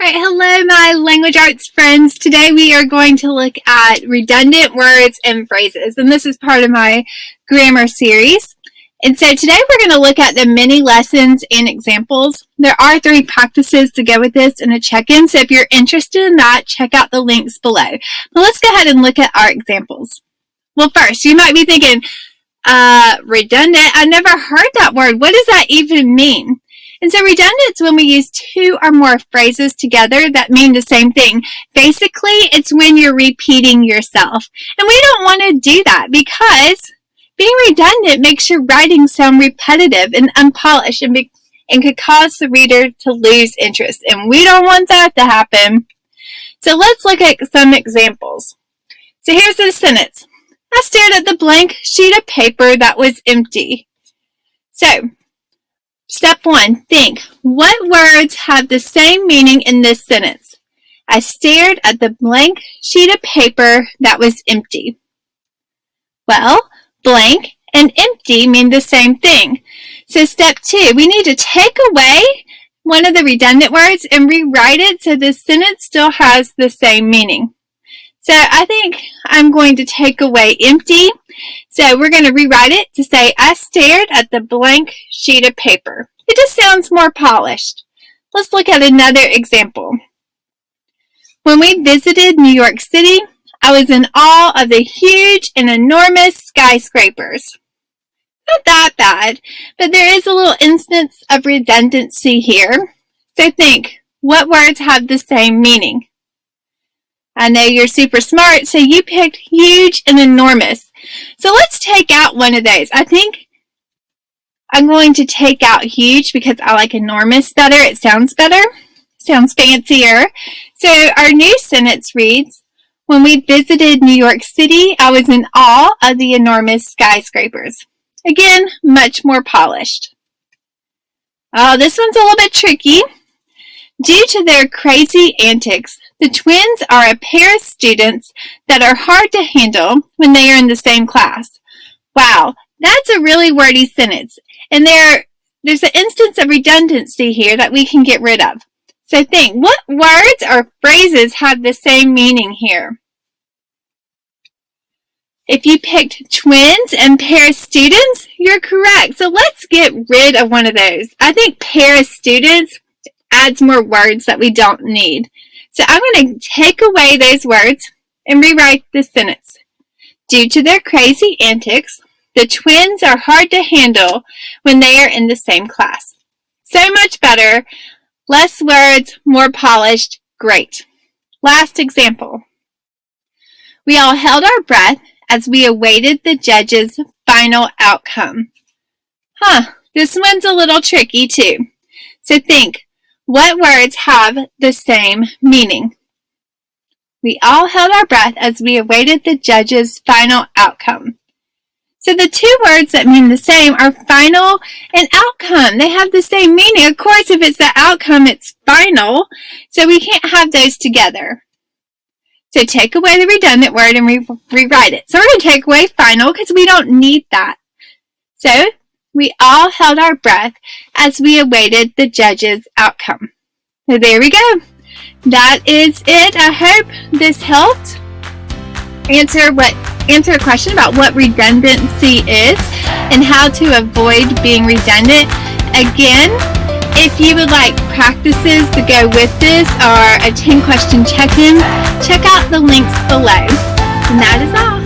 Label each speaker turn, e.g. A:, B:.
A: Alright, hello my language arts friends. Today we are going to look at redundant words and phrases, and this is part of my grammar series. And so today we're going to look at the mini lessons and examples. There are 3 practices to go with this and a check-in, so if you're interested in that, check out the links below. But let's go ahead and look at our examples. Well, first, you might be thinking, redundant? I never heard that word. What does that even mean? And so redundant is when we use 2 or more phrases together that mean the same thing. Basically, it's when you're repeating yourself. And we don't want to do that because being redundant makes your writing sound repetitive and unpolished and could cause the reader to lose interest. And we don't want that to happen. So let's look at some examples. So here's the sentence. I stared at the blank sheet of paper that was empty. So, step 1, think. What words have the same meaning in this sentence? I stared at the blank sheet of paper that was empty. Well, blank and empty mean the same thing. So step 2, we need to take away one of the redundant words and rewrite it so the sentence still has the same meaning. So I think I'm going to take away empty. So we're going to rewrite it to say, I stared at the blank sheet of paper. It just sounds more polished. Let's look at another example. When we visited New York City, I was in awe of the huge and enormous skyscrapers. Not that bad, but there is a little instance of redundancy here. So think, what words have the same meaning? I know you're super smart, so you picked huge and enormous. So let's take out one of those. I think I'm going to take out huge because I like enormous better. It sounds better. Sounds fancier. So our new sentence reads, when we visited New York City, I was in awe of the enormous skyscrapers. Again, much more polished. Oh, this one's a little bit tricky. Due to their crazy antics, the twins are a pair of students that are hard to handle when they are in the same class. Wow, that's a really wordy sentence. And there's an instance of redundancy here that we can get rid of. So think, what words or phrases have the same meaning here? If you picked twins and pair of students, you're correct. So let's get rid of one of those. I think pair of students adds more words that we don't need. So I'm going to take away those words and rewrite this sentence. Due to their crazy antics, the twins are hard to handle when they are in the same class. So much better. Less words, more polished. Great. Last example. We all held our breath as we awaited the judge's final outcome. This one's a little tricky too. So think. What words have the same meaning? We all held our breath as we awaited the judge's final outcome. So the 2 words that mean the same are final and outcome. They have the same meaning. Of course, if it's the outcome, it's final. So we can't have those together. So take away the redundant word and rewrite it. So we're going to take away final because we don't need that. So we all held our breath as we awaited the judge's outcome. So there we go. That is it. I hope this helped answer a question about what redundancy is and how to avoid being redundant. Again, if you would like practices to go with this or a 10-question check-in, check out the links below. And that is all.